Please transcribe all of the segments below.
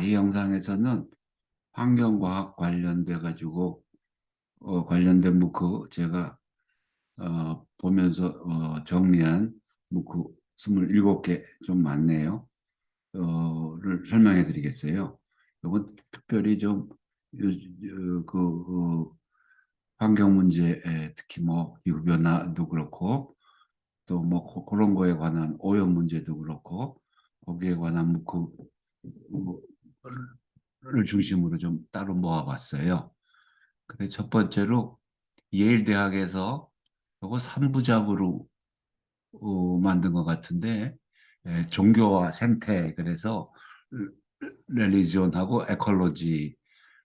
이 영상에서는 환경과학 관련돼 가지고 관련된 문구 제가 보면서 정리한 문구 27개 좀 많네요. 를 설명해 드리겠어요. 이건 특별히 좀 환경 문제에 특히 뭐 기후 변화도 그렇고 또 뭐 그런 거에 관한 오염 문제도 그렇고 거기에 관한 문구를 중심으로 좀 따로 모아봤어요. 그래 첫 번째로 예일 대학에서 요거 3부작으로 만든 것 같은데 종교와 생태 그래서 렐리지온하고 에컬로지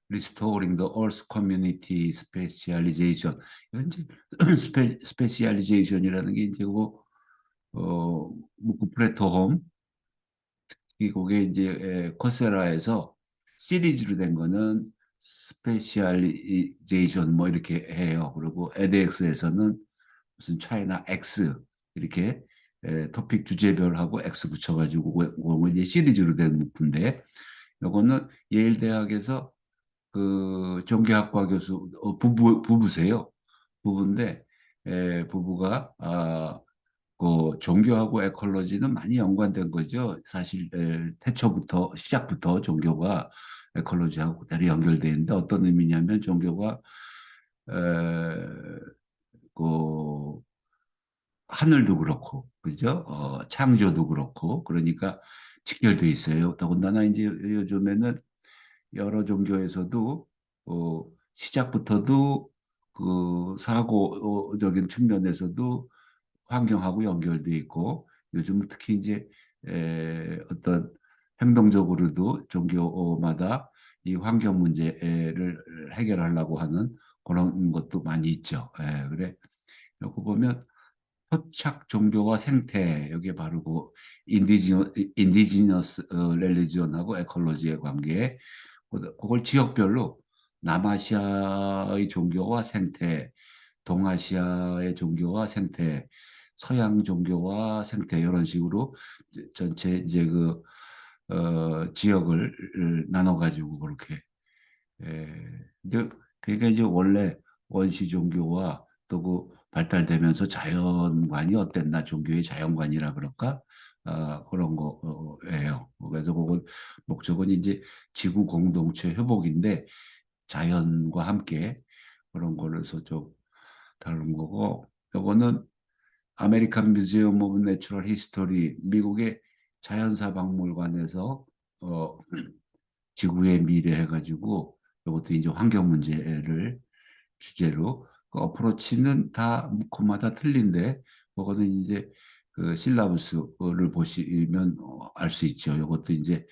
Restoring the Earth Community Specialization 이건 이제 스페시알리제이션이라는 게 이제 뭐 프레토홈 이 그게 이제 코세라에서 시리즈로 된 거는 스페셜리제이션 뭐 이렇게 해요. 그리고 edX에서는 무슨 차이나 X 이렇게 토픽 주제별하고 X 붙여가지고 그거 이제 시리즈로 된 문구인데 요거는 예일 대학에서 그 종교학과 교수 부부세요. 부부인데 부부가 그 종교하고 에콜로지는 많이 연관된 거죠. 사실 태초부터 시작부터 종교가 에콜로지하고 그대로 연결되어 있는데 어떤 의미냐면 종교가 에, 그 하늘도 그렇고 그죠? 창조도 그렇고 그러니까 직결돼 있어요. 더군다나 이제 요즘에는 여러 종교에서도 시작부터도 그 사고적인 측면에서도 환경하고 연결돼 있고 요즘 특히 이제 어떤 행동적으로도 종교마다 이 환경 문제를 해결하려고 하는 그런 것도 많이 있죠. 그래. 여기 보면 토착 종교와 생태 여기에 바로 그 인디지너스 렐리지온하고 에콜로지의 관계 그걸 지역별로 남아시아의 종교와 생태, 동아시아의 종교와 생태, 서양 종교와 생태 이런 식으로 전체 이제 지역을 나눠 가지고 그렇게 근데 그게 이제 원래 원시 종교와 또 그 발달되면서 자연관이 어땠나 종교의 자연관이라 그럴까 그런 거예요. 그래서 그건 목적은 이제 지구 공동체 회복인데 자연과 함께 그런 거로서 좀 다른 거고 요거는 아메리칸 뮤지엄 오브 내추럴 히스토리 미국의 자연사 박물관에서 어, 지구의 미래 해가지고 이것도 이제 환경 문제를 주제로 그 어프로치는 다 그마다 틀린데 그거는 이제 그 실라부스를 보시면 알 수 있죠. 이것도 이제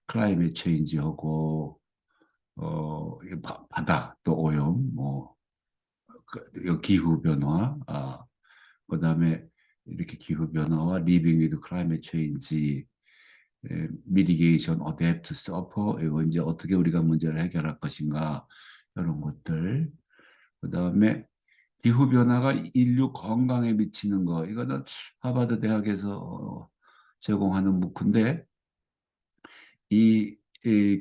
클라이메 체인지하고 바다 또 오염 기후 변화 그다음에 이렇게 기후 변화와 리빙 위드 클라이메 체인지 미디게이션, 어댑트, 서퍼 이거 이제 어떻게 우리가 문제를 해결할 것인가 이런 것들. 그다음에 기후 변화가 인류 건강에 미치는 거 이거는 하버드 대학에서 제공하는 문구인데 이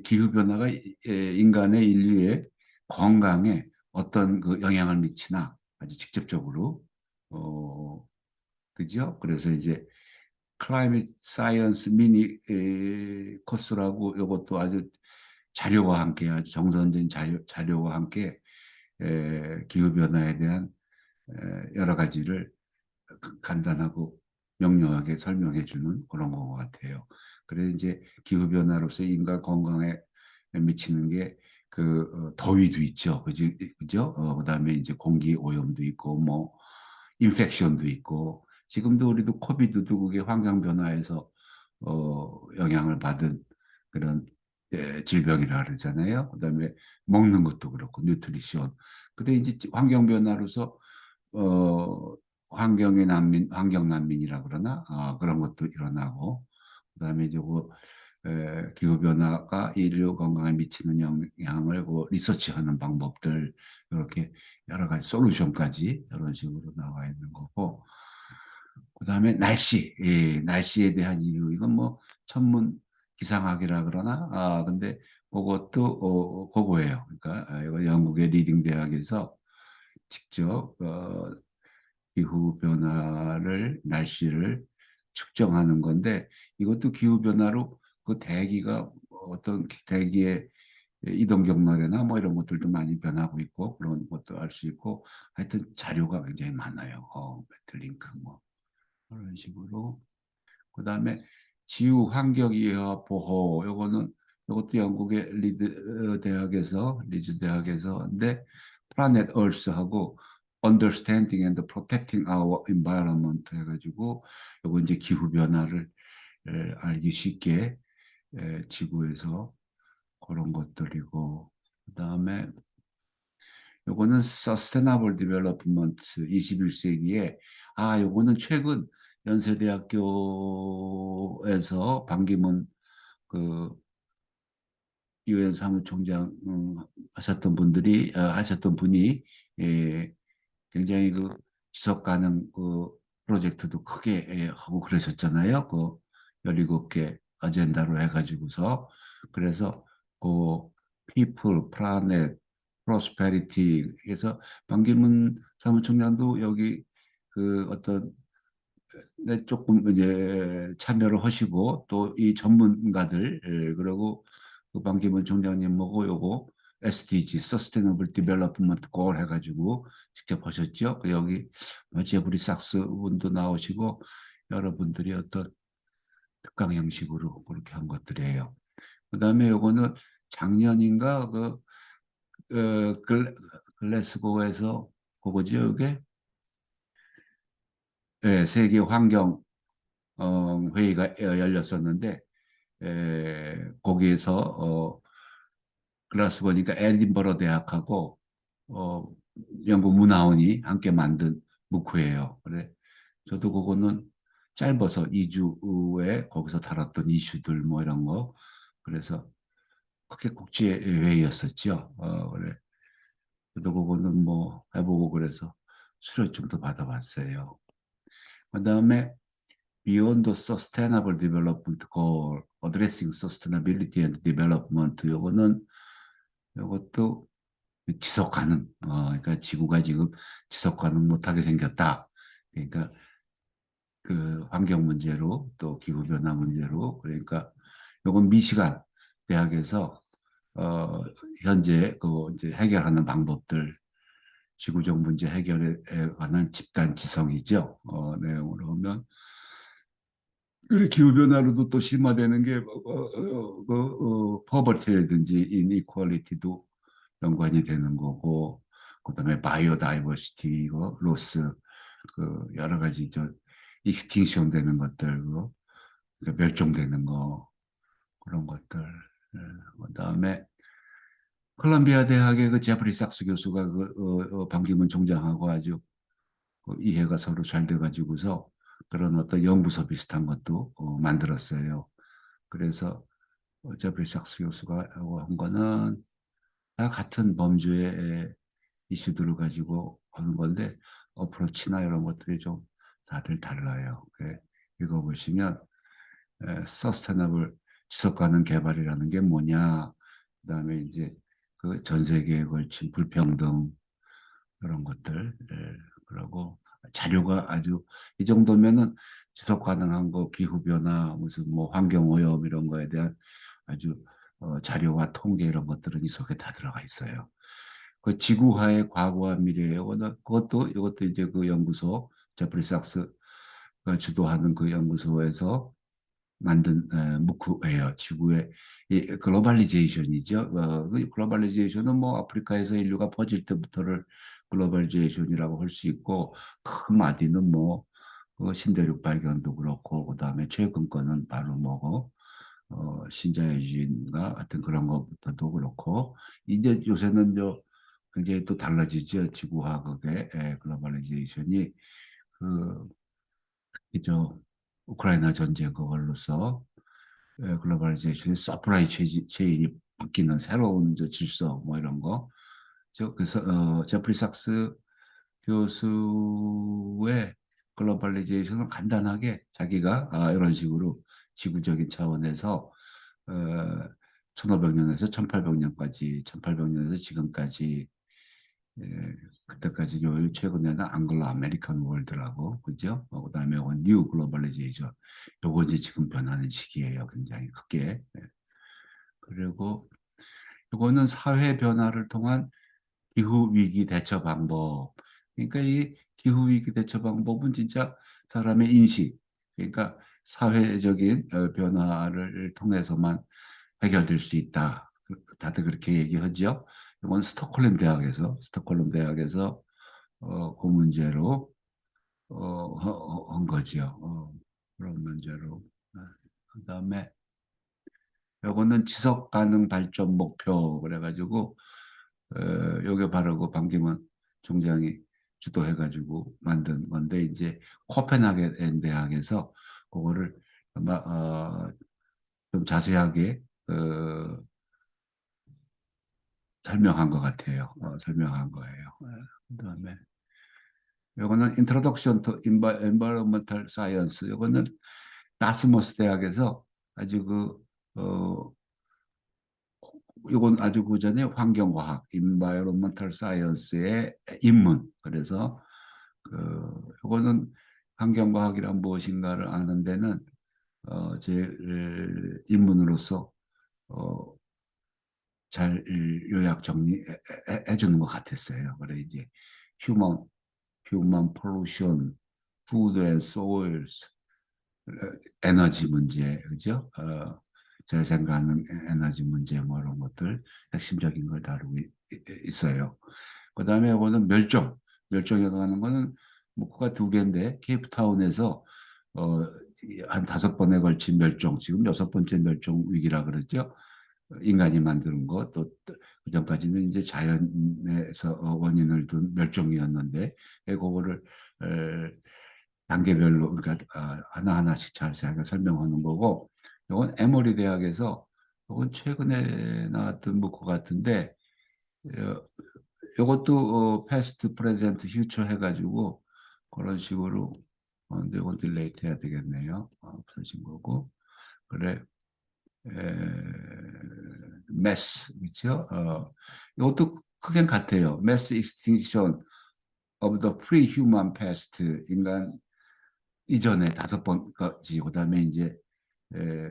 기후 변화가 인간의 인류의 건강에 어떤 그 영향을 미치나 아주 직접적으로 어 그죠? 그래서 이제 클라이밋 사이언스 미니 코스라고 이것도 아주 자료와 함께 아주 정선된 자료와 함께 기후 변화에 대한 여러 가지를 간단하고 명료하게 설명해 주는 그런 것 같아요. 그래서 이제 기후 변화로서 인간 건강에 미치는 게 더위도 있죠. 그죠? 그다음에 이제 공기 오염도 있고 뭐 인펙션도 있고 지금도 우리도 코비드도 그게 환경 변화에서 영향을 받은 그런 질병이라 그러잖아요. 그다음에 먹는 것도 그렇고 뉴트리션. 그래 이제 환경 변화로서 어, 환경 난민이라 그러나 그런 것도 일어나고 그다음에 이제 기후 변화가 인류 건강에 미치는 영향을 리서치하는 방법들 이렇게 여러 가지 솔루션까지 이런 식으로 나와 있는 거고 그다음에 날씨에 대한 이유 이건 뭐 천문 기상학이라 그러나 근데 그것도 그거예요. 그러니까 이거 영국의 리딩 대학에서 직접 기후 변화를 날씨를 측정하는 건데 이것도 기후 변화로 그 대기가 어떤 대기의 이동 경로나 뭐 이런 것들도 많이 변하고 있고 그런 것도 알 수 있고 하여튼 자료가 굉장히 많아요. 매트링크 뭐 그런 식으로 그다음에 지구 환경 이하 보호 요거는 이것도 영국의 리즈 대학에서 근데 Planet Earth하고 Understanding and Protecting Our Environment 해가지고 요거 이제 기후 변화를 알기 쉽게 지구에서 그런 것들이고 그다음에 요거는 Sustainable Development 21세기에 요거는 최근 연세대학교에서 반기문 그 유엔 사무총장 하셨던 분들이 하셨던 분이 예, 굉장히 그 지속 가능 그 프로젝트도 크게 하고 그러셨잖아요. 그 17개 아젠다로 해가지고서 그래서 그 people, planet, prosperity 그래서 반기문 사무총장도 여기 그 어떤 네, 조금 이제 참여를 하시고 또 이 전문가들 그리고 그 반기문 총장님하고 요거 SDG, Sustainable Development Goal 해가지고 직접 하셨죠. 여기 제브리 삭스 분도 나오시고 여러분들이 어떤 특강 형식으로 그렇게 한 것들이에요. 그다음에 요거는 작년인가 글래스고에서 그거죠, 이게 세계 환경 회의가 열렸었는데 거기에서 글라스고니까 에딘버러 대학하고 어, 영국 문화원이 함께 만든 묵후예요. 그래 저도 그거는 짧아서 2주에 거기서 다뤘던 이슈들 뭐 이런 거 그래서 크게 국제 회의였었죠. 그래 저도 그거는 뭐 해보고 그래서 수료증도 받아봤어요. 그다음에 Beyond the Sustainable Development Goal, Addressing Sustainability and Development 요거는 이것도 지속 가능. 그러니까 지구가 지금 지속 가능 못하게 생겼다. 그러니까 그 환경 문제로 또 기후 변화 문제로 그러니까 요건 미시간 대학에서 어, 현재 그 이제 해결하는 방법들 지구적 문제 해결에 관한 집단 지성이죠. 내용으로 보면 그래 기후변화로도 또 심화되는 게 퍼버티라든지 인이퀄리티도 연관이 되는 거고 그다음에 바이오다이버시티 로스 여러 가지 익스팅션 되는 것들 그러니까 멸종되는 거 그런 것들 그다음에 콜롬비아 대학의 그 제프리 삭스 교수가 반기문 총장하고 아주 이해가 서로 잘 돼가지고서 그런 어떤 연구소 비슷한 것도 만들었어요. 그래서 제프리 삭스 교수가 한 거는 다 같은 범주의 이슈들을 가지고 하는 건데 어프로치나 이런 것들이 좀 다들 달라요. 읽어보시면 서스테너블 지속 가능 개발이라는 게 뭐냐, 그다음에 이제 그 전 세계에 걸친 불평등 이런 것들, 그리고 자료가 아주 이 정도면은 지속 가능한 거, 기후 변화, 무슨 뭐 환경 오염 이런 거에 대한 아주 자료와 통계 이런 것들은 이 속에 다 들어가 있어요. 그 지구화의 과거와 미래예요. 이것도 이제 그 연구소 제프리 삭스가 주도하는 그 연구소에서 만든 묵후예요. 지구의 이 글로벌리제이션이죠. 그 글로벌리제이션은 뭐 아프리카에서 인류가 퍼질 때부터를 글로벌리제이션이라고 할 수 있고 큰 마디는 그 신대륙 발견도 그렇고 그다음에 최근 거는 바로 뭐고 신자유주의가 같은 그런 것부터도 그렇고 이제 요새는 굉장히 또 달라지죠. 지구화학의 글로벌리제이션이 그 이죠 우크라이나 전쟁 그걸로서 글로벌리제이션의 서프라이 체인이 바뀌는 새로운 질서 뭐 이런 거. 그래서 제프리 삭스 교수의 글로벌리제이션은 간단하게 자기가 이런 식으로 지구적인 차원에서 1500년에서 1800년까지, 1800년에서 지금까지, 예, 그때까지 요 최근에는 앙글로 아메리칸 월드라고, 그죠? 그다음에 뉴 글로벌리제이션, 요거 이제 지금 변하는 시기예요. 굉장히 크게. 예. 그리고 요거는 사회 변화를 통한 기후 위기 대처 방법. 그러니까 이 기후 위기 대처 방법은 진짜 사람의 인식, 그러니까 사회적인 변화를 통해서만 해결될 수 있다. 다들 그렇게 얘기하죠. 이건 스톡홀름 대학에서 그 문제로 한 거죠. 그런 문제로. 그다음에 요거는 지속 가능 발전 목표 그래가지고 요게 바로 그 반기문 총장이 주도해가지고 만든 건데 이제 코펜하겐 대학에서 그거를 아마 좀 자세하게 설명한 것 같아요. 설명한 거예요. 그다음에 요거는 Introduction to Environmental Science. 요거는 다스머스 대학에서 아주 이건 아주 그 전에 환경과학, environmental science의 입문. 그래서 이거는 환경과학이란 무엇인가를 아는 데는 제일 입문으로서 어, 잘 요약 정리해 주는 것 같았어요. 그래 이제 human human pollution, food and soils, 에너지 문제, 그죠? 재생가능 에너지 문제 뭐 이런 것들 핵심적인 걸 다루고 있어요. 그다음에 이거는 멸종에 관한 거는 목표가 두 개인데 케이프타운에서 어, 한 5번에 걸친 멸종, 지금 6번째 멸종 위기라 그러죠. 인간이 만드는 것, 또 그전까지는 이제 자연에서 원인을 둔 멸종이었는데, 그거를 단계별로, 그러니까 하나하나씩 자세하게 설명하는 거고, 이건 에머리 대학에서, 이건 최근에 나왔던 문구 같은데, 어, 이것도 패스트, 프레젠트, 퓨처 해가지고 그런 식으로 근데 이건 딜레이트 해야 되겠네요. 없어진 거고. 그래. 메스, 그렇죠? 이것도 크게 같아요. Mass extinction of the pre-human past. 인간 이전에 5번까지, 그다음에 이제 에,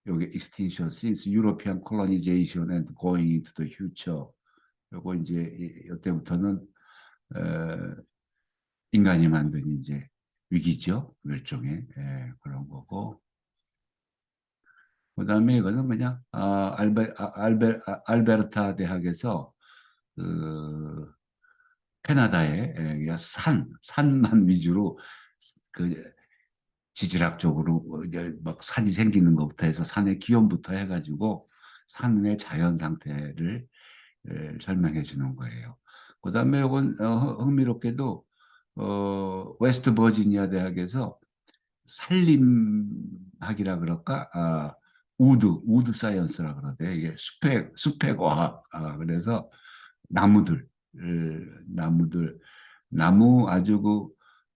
여기 extinction since European colonization and going into the future. 요거 이제 이때부터는 인간이 만든 이제 위기죠. 멸종의 그런 거고. 그다음에 이거는 그냥 알베르타 대학에서 그 캐나다의 산만 위주로 그 지질학적으로 이제 막 산이 생기는 것부터 해서 산의 기온부터 해가지고 산의 자연 상태를 설명해 주는 거예요. 그다음에 이건 흥미롭게도 웨스트 버지니아 대학에서 산림학이라 그럴까? 우드 사이언스라 그러대. 이게 숲의 과학. 그래서 나무들, 나무들, 나무 아주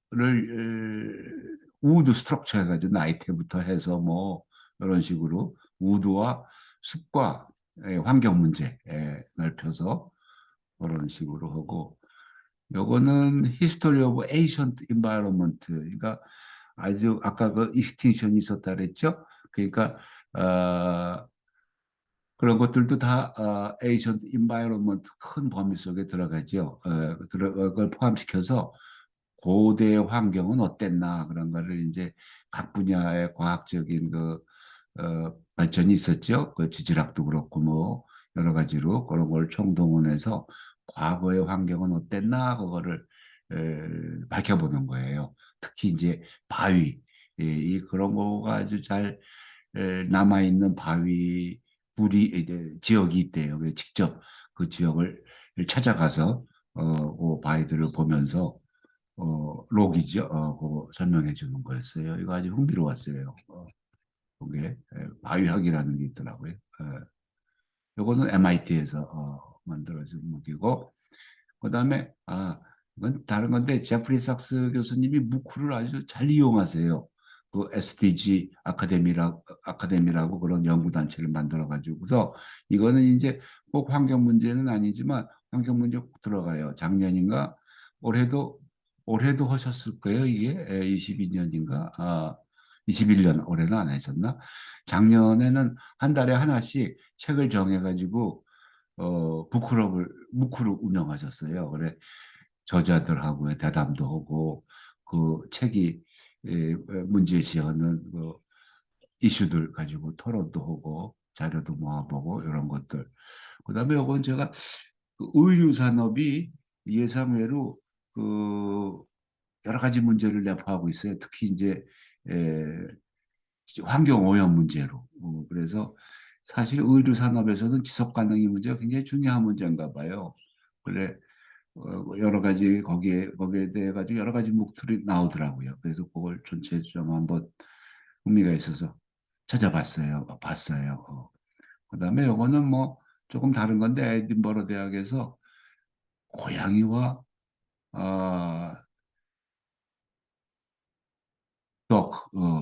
그를 우드 스트럭처 해가지고 나이테부터 해서 뭐 이런 식으로 우드와 숲과 환경 문제 넓혀서 그런 식으로 하고 요거는 History of Ancient Environment. 그러니까 아주 아까 그 익스틴션이 있었다 그랬죠. 그러니까 그런 것들도 다 Ancient Environment 큰 범위 속에 들어가죠. 그걸 포함시켜서 고대 환경은 어땠나 그런 거를 이제 각 분야의 과학적인 발전이 있었죠. 그 지질학도 그렇고 뭐 여러 가지로 그런 걸 총동원해서 과거의 환경은 어땠나 그거를 밝혀보는 거예요. 특히 이제 바위 이 그런 거가 아주 잘 남아 있는 바위 구리 이제 지역이 있대요. 그래서 직접 그 지역을 찾아가서 그 바위들을 보면서 록이죠. 그거 설명해 주는 거였어요. 이거 아주 흥미로웠어요. 그게 바위학이라는 게 있더라고요. 요거는 MIT에서 만들어진 무기고, 그다음에 이건 다른 건데 제프리 sak스 교수님이 무크를 아주 잘 이용하세요. 그 SDG 아카데미라고 그런 연구 단체를 만들어 가지고서 이거는 이제 꼭 환경 문제는 아니지만 환경 문제 꼭 들어가요. 작년인가 올해도 하셨을 거예요. 이게 22년인가 21년 올해는 안 하셨나? 작년에는 한 달에 하나씩 책을 정해가지고 무크를 운영하셨어요. 그래 저자들하고의 대담도 하고 그 책이 문제시하는 그 이슈들 가지고 토론도 하고 자료도 모아보고 이런 것들. 그다음에 이건 제가 그 의류 산업이 예상외로 그 여러 가지 문제를 내포하고 있어요. 특히 이제 에, 환경 오염 문제로. 그래서 사실 의류 산업에서는 지속 가능의 문제가 굉장히 중요한 문제인가 봐요. 그래 여러 가지 거기에 대해 가지고 여러 가지 목표들이 나오더라고요. 그래서 그걸 전체 좀 한번 흥미가 있어서 찾아봤어요. 봤어요. 그다음에 요거는 뭐 조금 다른 건데 에딘버러 대학에서 고양이와 어,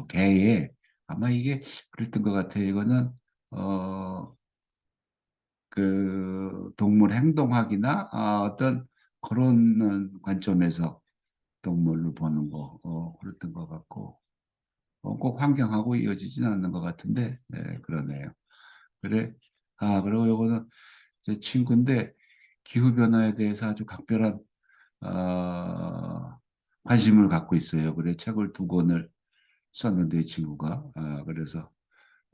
개의 아마 이게 그랬던 것 같아요. 이거는 어, 그 동물 행동학이나 어떤 그런 관점에서 동물을 보는 거 그랬던 것 같고 꼭 환경하고 이어지지는 않는 것 같은데 네, 그러네요. 그래 그리고 요거는 제 친구인데 기후 변화에 대해서 아주 각별한 관심을 갖고 있어요. 그래 책을 두 권을 썼는데 이 친구가 그래서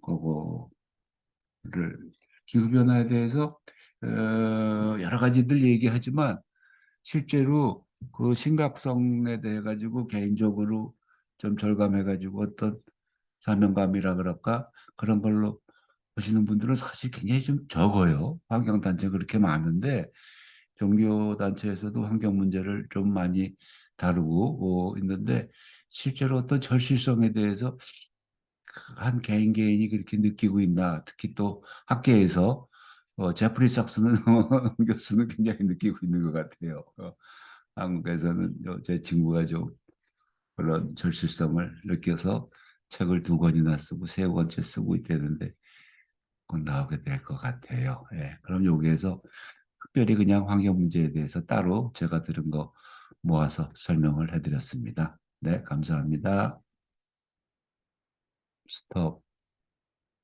그거를 기후 변화에 대해서 여러 가지들 얘기하지만 실제로 그 심각성에 대해 가지고 개인적으로 좀 절감해 가지고 어떤 사명감이라 그럴까 그런 걸로 보시는 분들은 사실 굉장히 좀 적어요. 환경단체 그렇게 많은데 종교단체에서도 환경 문제를 좀 많이 다루고 있는데 실제로 어떤 절실성에 대해서 한 개인이 그렇게 느끼고 있나 특히 또 학계에서 제프리 sak스는 교수는 굉장히 느끼고 있는 것 같아요. 한국에서는 제 친구가 좀 그런 절실성을 느껴서 책을 두 권이나 쓰고 세 번째 쓰고 있다는데 곧 나오게 될 것 같아요. 예, 그럼 여기에서 특별히 그냥 환경 문제에 대해서 따로 제가 들은 거 모아서 설명을 해드렸습니다. 네, 감사합니다. 스톱.